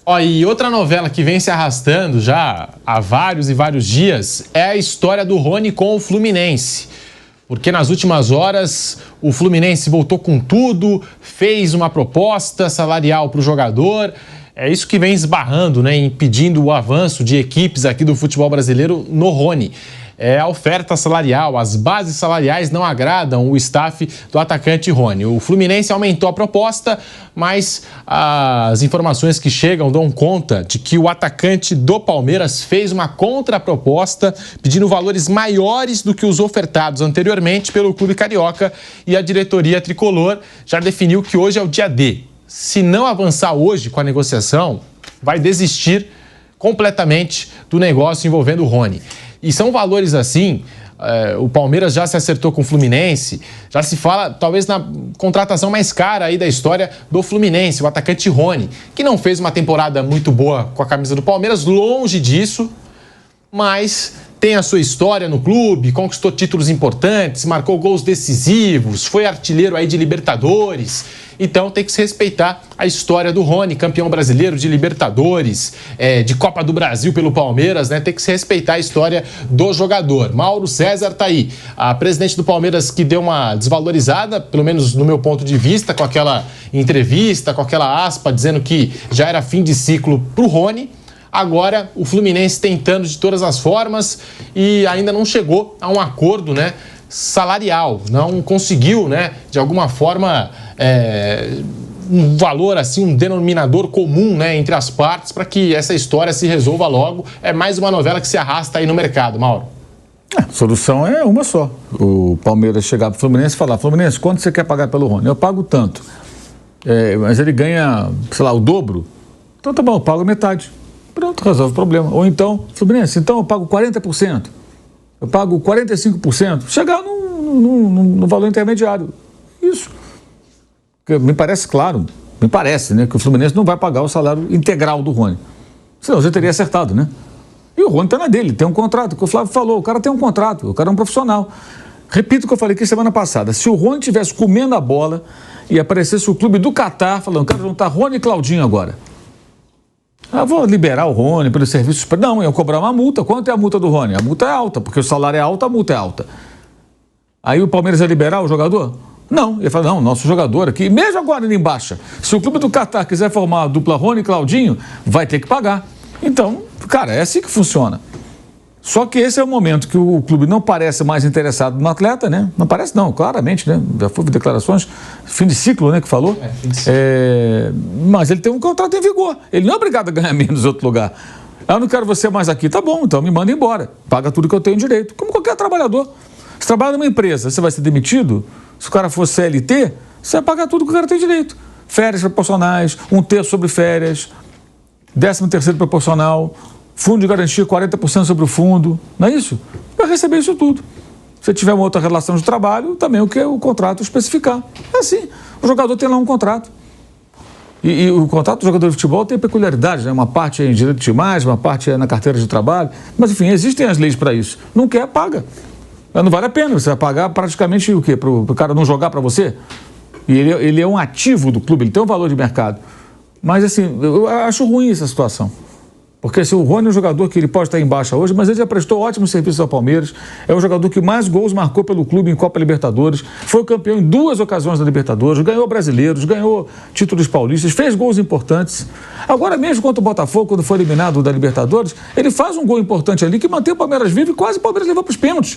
Ó, e outra novela que vem se arrastando já há vários e vários dias é a história do Rony com o Fluminense. Porque nas últimas horas o Fluminense voltou com tudo, fez uma proposta salarial para o jogador. É isso que vem esbarrando, né, impedindo o avanço de equipes aqui do futebol brasileiro no Rony. É a oferta salarial, as bases salariais não agradam o staff do atacante Rony. O Fluminense aumentou a proposta, mas as informações que chegam dão conta de que o atacante do Palmeiras fez uma contraproposta pedindo valores maiores do que os ofertados anteriormente pelo clube carioca, e a diretoria tricolor já definiu que hoje é o dia D. Se não avançar hoje com a negociação, vai desistir completamente do negócio envolvendo o Rony. E são valores assim, o Palmeiras já se acertou com o Fluminense, já se fala talvez na contratação mais cara aí da história do Fluminense, o atacante Rony, que não fez uma temporada muito boa com a camisa do Palmeiras, longe disso, mas tem a sua história no clube, conquistou títulos importantes, marcou gols decisivos, foi artilheiro aí de Libertadores. Então tem que se respeitar a história do Rony, campeão brasileiro de Libertadores, de Copa do Brasil pelo Palmeiras, né? Tem que se respeitar a história do jogador. Mauro César tá aí, a presidente do Palmeiras, que deu uma desvalorizada, pelo menos no meu ponto de vista, com aquela entrevista, com aquela aspa dizendo que já era fim de ciclo pro Rony. Agora o Fluminense tentando de todas as formas e ainda não chegou a um acordo, né, salarial, não conseguiu, né, de alguma forma, um valor, assim, um denominador comum, né, entre as partes para que essa história se resolva logo. É mais uma novela que se arrasta aí no mercado, Mauro. A solução é uma só. O Palmeiras chegar para o Fluminense e falar: Fluminense, quanto você quer pagar pelo Rony? Eu pago tanto. Mas ele ganha, sei lá, o dobro. Então tá bom, eu pago metade. Pronto, resolve o problema. Ou então, Fluminense, então eu pago 40%, eu pago 45%, chegar no valor intermediário. Isso. Me parece claro, né, que o Fluminense não vai pagar o salário integral do Rony. Senão já teria acertado, né? E o Rony está na dele, tem um contrato, que o Flávio falou, o cara tem um contrato, o cara é um profissional. Repito o que eu falei aqui semana passada: se o Rony estivesse comendo a bola e aparecesse o clube do Catar falando: quero juntar Rony e Claudinho agora. Vou liberar o Rony pelos serviços. Não, eu cobrar uma multa. Quanto é a multa do Rony? A multa é alta, porque o salário é alto, a multa é alta. Aí o Palmeiras ia liberar o jogador? Não. Ele fala: não, nosso jogador aqui, mesmo agora em baixa, se o clube do Catar quiser formar a dupla Rony e Claudinho, vai ter que pagar. Então, cara, é assim que funciona. Só que esse é o momento que o clube não parece mais interessado no atleta, né? Não parece não, claramente, né? Já houve declarações, fim de ciclo, né, que falou. Fim de ciclo. Mas ele tem um contrato em vigor. Ele não é obrigado a ganhar menos em outro lugar. Eu não quero você mais aqui. Tá bom, então me manda embora. Paga tudo que eu tenho direito. Como qualquer trabalhador. Você trabalha numa empresa, você vai ser demitido? Se o cara for CLT, você vai pagar tudo que o cara tem direito. Férias proporcionais, 1/3 sobre férias, 13º proporcional, fundo de garantia 40% sobre o fundo, não é isso? Vai receber isso tudo. Se tiver uma outra relação de trabalho, também o que o contrato especificar. É assim, o jogador tem lá um contrato. E o contrato do jogador de futebol tem peculiaridades, né? Uma parte é em direito de imagem, uma parte é na carteira de trabalho, mas enfim, existem as leis para isso. Não quer, paga. Mas não vale a pena, você vai pagar praticamente o quê? Para o cara não jogar para você? E ele é um ativo do clube, ele tem um valor de mercado. Mas assim, eu acho ruim essa situação. Porque se o Rony é um jogador que ele pode estar em baixa hoje, mas ele já prestou ótimos serviços ao Palmeiras, é o jogador que mais gols marcou pelo clube em Copa Libertadores, foi campeão em 2 ocasiões da Libertadores, ganhou brasileiros, ganhou títulos paulistas, fez gols importantes. Agora mesmo contra o Botafogo, quando foi eliminado da Libertadores, ele faz um gol importante ali que mantém o Palmeiras vivo e quase o Palmeiras levou para os pênaltis.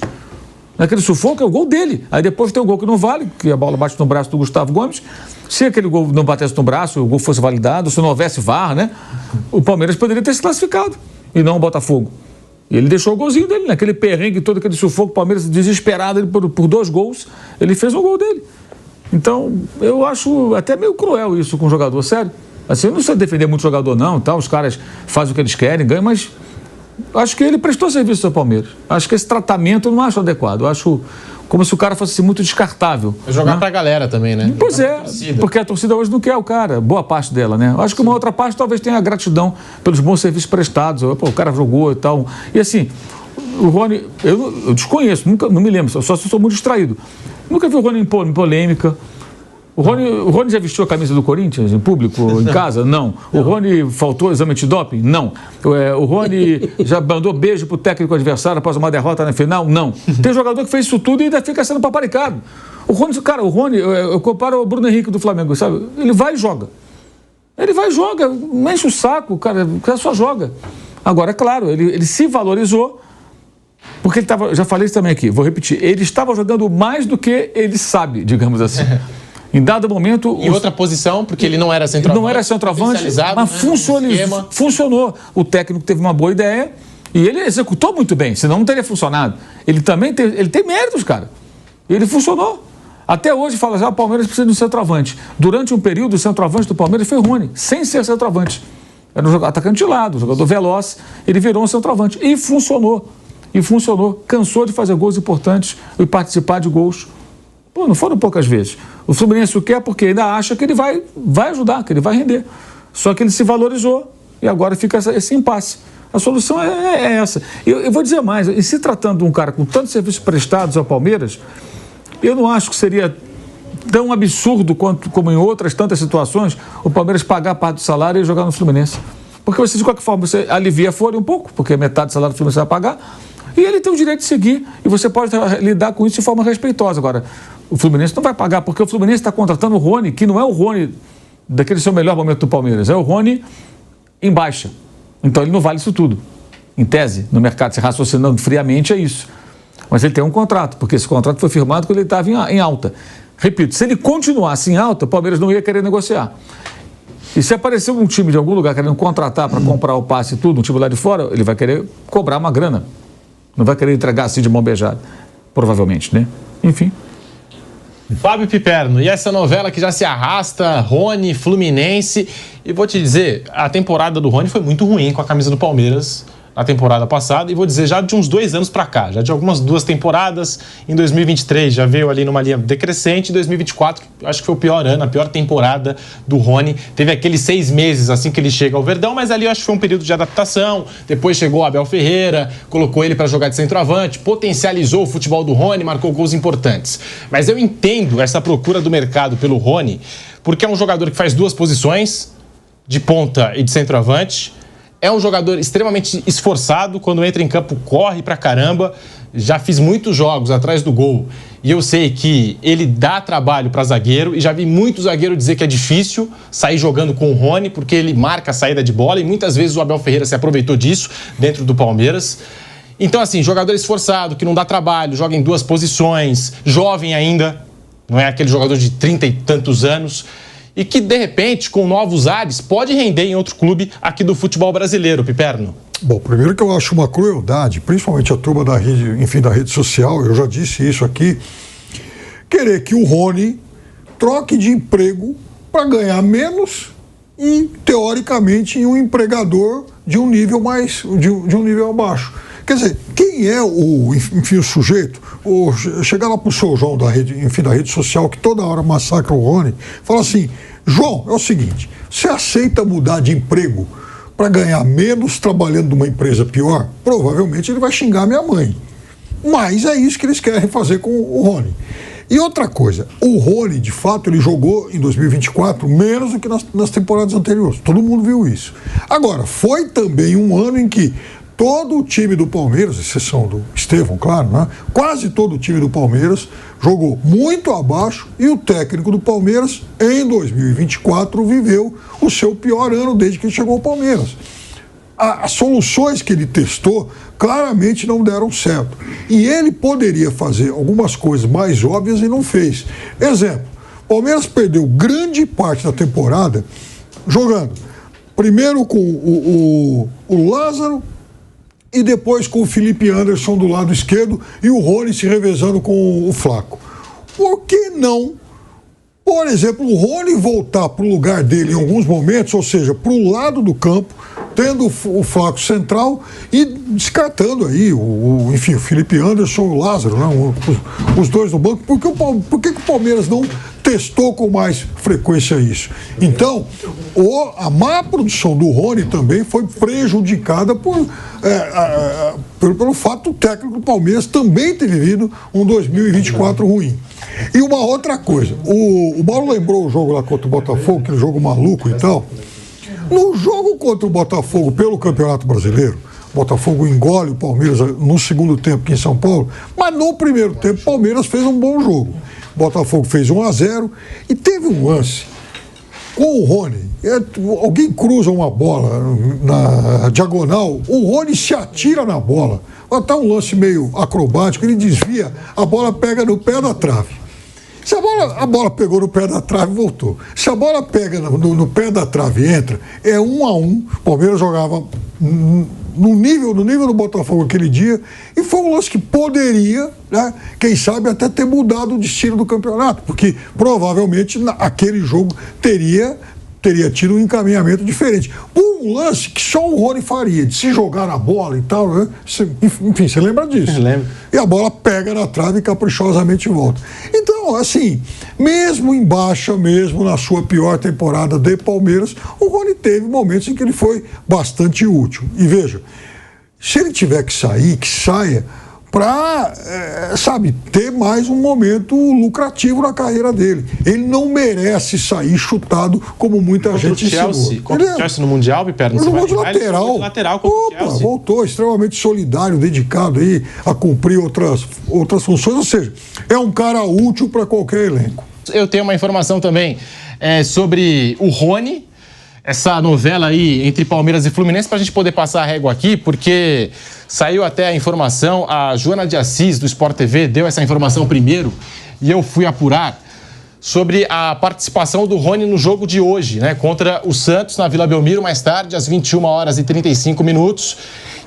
Naquele sufoco é o gol dele. Aí depois tem o gol que não vale, que a bola bate no braço do Gustavo Gomes. Se aquele gol não batesse no braço, o gol fosse validado, se não houvesse VAR, né? O Palmeiras poderia ter se classificado, e não o Botafogo. E ele deixou o golzinho dele, naquele perrengue todo, aquele sufoco, o Palmeiras desesperado por 2 gols, ele fez o gol dele. Então, eu acho até meio cruel isso com o jogador, sério. Assim, eu não sei defender muito jogador não, tá? Os caras fazem o que eles querem, ganham, mas acho que ele prestou serviço ao Palmeiras. Acho que esse tratamento eu não acho adequado. Eu acho como se o cara fosse muito descartável. É jogar, né, pra galera também, né? Pois é, porque a torcida hoje não quer o cara, boa parte dela, né? Eu acho que uma outra parte talvez tenha gratidão pelos bons serviços prestados. Pô, o cara jogou e tal. E assim, o Rony, eu desconheço, nunca, não me lembro, só se eu sou muito distraído. Nunca vi o Rony em polêmica. O Rony já vestiu a camisa do Corinthians em público, em casa? Não. O Rony faltou exame antidoping? Não. O Rony já mandou beijo pro técnico adversário após uma derrota na final? Não. Tem jogador que fez isso tudo e ainda fica sendo paparicado. O Rony, eu comparo o Bruno Henrique do Flamengo, sabe? Ele vai e joga. Ele vai e joga, não enche o saco, cara só joga. Agora, é claro, ele se valorizou, porque ele estava, já falei isso também aqui, vou repetir, ele estava jogando mais do que ele sabe, digamos assim. Em dado momento... Em outra posição, porque ele não era centroavante. Não era centroavante, mas funcionou. O técnico teve uma boa ideia e ele executou muito bem, senão não teria funcionado. Ele tem méritos, cara. Ele funcionou. Até hoje fala assim, o Palmeiras precisa de um centroavante. Durante um período, o centroavante do Palmeiras foi Rony, sem ser centroavante. Era um atacante de lado, um jogador veloz, ele virou um centroavante. E funcionou. Cansou de fazer gols importantes e participar de gols. Pô, não foram poucas vezes. O Fluminense o quer porque ainda acha que ele vai ajudar, que ele vai render. Só que ele se valorizou e agora fica esse impasse. A solução é essa. Eu vou dizer mais, e se tratando de um cara com tantos serviços prestados ao Palmeiras, eu não acho que seria tão absurdo como em outras tantas situações o Palmeiras pagar parte do salário e jogar no Fluminense. Porque você, de qualquer forma, você alivia a folha um pouco, porque metade do salário do Fluminense vai pagar, e ele tem o direito de seguir, e você pode lidar com isso de forma respeitosa. Agora, o Fluminense não vai pagar, porque o Fluminense está contratando o Rony, que não é o Rony daquele seu melhor momento do Palmeiras, é o Rony em baixa. Então ele não vale isso tudo. Em tese, no mercado, se raciocinando friamente, é isso. Mas ele tem um contrato, porque esse contrato foi firmado quando ele estava em alta. Repito, se ele continuasse em alta, o Palmeiras não ia querer negociar. E se aparecer um time de algum lugar querendo contratar para comprar o passe e tudo, um time lá de fora, ele vai querer cobrar uma grana. Não vai querer entregar assim de mão beijada. Provavelmente, né? Enfim. Fábio Piperno, e essa novela que já se arrasta, Rony, Fluminense, e vou te dizer, a temporada do Rony foi muito ruim com a camisa do Palmeiras na temporada passada, e vou dizer já de uns 2 anos para cá, já de algumas 2 temporadas, em 2023 já veio ali numa linha decrescente, em 2024 acho que foi o pior ano, a pior temporada do Rony, teve aqueles 6 meses assim que ele chega ao Verdão, mas ali eu acho que foi um período de adaptação, depois chegou o Abel Ferreira, colocou ele para jogar de centroavante, potencializou o futebol do Rony, marcou gols importantes, mas eu entendo essa procura do mercado pelo Rony, porque é um jogador que faz 2 posições, de ponta e de centroavante. É um jogador extremamente esforçado, quando entra em campo corre pra caramba, já fiz muitos jogos atrás do gol e eu sei que ele dá trabalho para zagueiro e já vi muito zagueiro dizer que é difícil sair jogando com o Rony porque ele marca a saída de bola e muitas vezes o Abel Ferreira se aproveitou disso dentro do Palmeiras. Então assim, jogador esforçado, que não dá trabalho, joga em 2 posições, jovem ainda, não é aquele jogador de 30 e tantos anos, e que, de repente, com novos ares, pode render em outro clube aqui do futebol brasileiro, Piperno. Bom, primeiro que eu acho uma crueldade, principalmente a turma da rede social, eu já disse isso aqui, querer que o Rony troque de emprego para ganhar menos e, teoricamente, um empregador de um nível de um nível abaixo. Quer dizer, quem é o sujeito, chegar lá pro seu João da rede social, que toda hora massacra o Rony, fala assim, João, é o seguinte, você aceita mudar de emprego para ganhar menos trabalhando numa empresa pior? Provavelmente ele vai xingar minha mãe. Mas é isso que eles querem fazer com o Rony. E outra coisa, o Rony, de fato, ele jogou em 2024 menos do que nas temporadas anteriores. Todo mundo viu isso. Agora, foi também um ano em que todo o time do Palmeiras, exceção do Estevão, claro, né? Quase todo o time do Palmeiras jogou muito abaixo e o técnico do Palmeiras, em 2024, viveu o seu pior ano desde que ele chegou ao Palmeiras. As soluções que ele testou claramente não deram certo. E ele poderia fazer algumas coisas mais óbvias e não fez. Exemplo, o Palmeiras perdeu grande parte da temporada jogando primeiro com o Lázaro, e depois com o Felipe Anderson do lado esquerdo e o Rony se revezando com o Flaco. Por que não, por exemplo, o Rony voltar para o lugar dele em alguns momentos, ou seja, para o lado do campo, tendo o Flaco central e descartando aí enfim, o Felipe Anderson e o Lázaro, né? Os dois no banco. Por que o Palmeiras não testou com mais frequência isso? Então, a má produção do Rony também foi prejudicada pelo fato técnico do Palmeiras também ter vivido um 2024 ruim. E uma outra coisa, o Mauro lembrou o jogo lá contra o Botafogo, aquele jogo maluco e tal. No jogo contra o Botafogo pelo Campeonato Brasileiro, o Botafogo engole o Palmeiras no segundo tempo aqui em São Paulo, mas no primeiro tempo o Palmeiras fez um bom jogo. O Botafogo fez 1-0 e teve um lance com o Rony. Alguém cruza uma bola na diagonal, o Rony se atira na bola. Está um lance meio acrobático, ele desvia, a bola pega no pé da trave. Se a bola pegou no pé da trave, voltou. Se a bola pega no pé da trave e entra, é 1-1. O Palmeiras jogava no nível do Botafogo aquele dia, e foi um lance que poderia, né, quem sabe, até ter mudado o destino do campeonato, porque provavelmente aquele jogo teria tido um encaminhamento diferente. Um lance que só o Rony faria, de se jogar na bola e tal, né? Enfim, você lembra disso? Eu lembro. E a bola pega na trave e caprichosamente volta. Então, assim, mesmo em baixa, mesmo na sua pior temporada de Palmeiras, o Rony teve momentos em que ele foi bastante útil. E veja, se ele tiver que sair, que saia, para, ter mais um momento lucrativo na carreira dele. Ele não merece sair chutado como muita gente ensinou. Contra o Chelsea no Mundial, Piperno? Jogou de lateral. Voltou, extremamente solidário, dedicado aí a cumprir outras funções, ou seja, é um cara útil para qualquer elenco. Eu tenho uma informação também sobre o Rony, essa novela aí entre Palmeiras e Fluminense, para a gente poder passar a régua aqui, porque saiu até a informação, a Joana de Assis, do Sport TV, deu essa informação primeiro, e eu fui apurar sobre a participação do Rony no jogo de hoje, né, contra o Santos, na Vila Belmiro, mais tarde, às 21h35.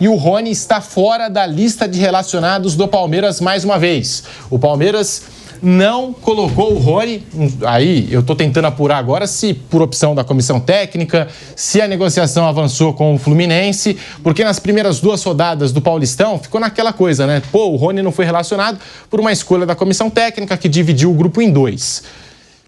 E o Rony está fora da lista de relacionados do Palmeiras mais uma vez. O Palmeiras não colocou o Rony, aí eu estou tentando apurar agora se por opção da comissão técnica, se a negociação avançou com o Fluminense, porque nas primeiras 2 rodadas do Paulistão ficou naquela coisa, né? Pô, o Rony não foi relacionado por uma escolha da comissão técnica que dividiu o grupo em 2.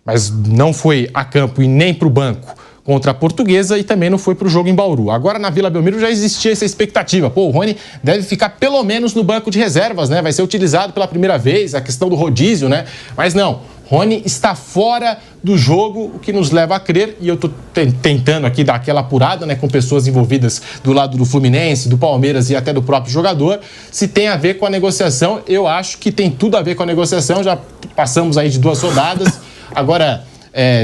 Mas não foi a campo e nem para o banco contra a Portuguesa e também não foi para o jogo em Bauru. Agora, na Vila Belmiro, já existia essa expectativa. Pô, o Rony deve ficar pelo menos no banco de reservas, né? Vai ser utilizado pela primeira vez, a questão do rodízio, né? Mas não, Rony está fora do jogo, o que nos leva a crer, e eu estou tentando aqui dar aquela apurada, né, com pessoas envolvidas do lado do Fluminense, do Palmeiras e até do próprio jogador, se tem a ver com a negociação. Eu acho que tem tudo a ver com a negociação, já passamos aí de 2 rodadas, agora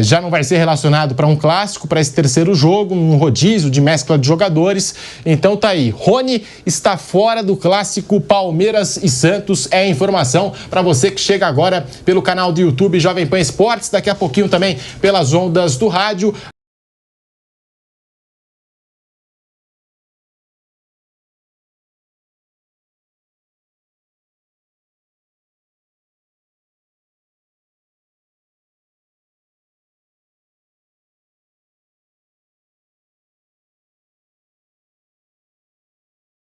já não vai ser relacionado para um clássico, para esse terceiro jogo, um rodízio de mescla de jogadores. Então tá aí, Rony está fora do clássico Palmeiras e Santos. É a informação para você que chega agora pelo canal do YouTube Jovem Pan Esportes, daqui a pouquinho também pelas ondas do rádio.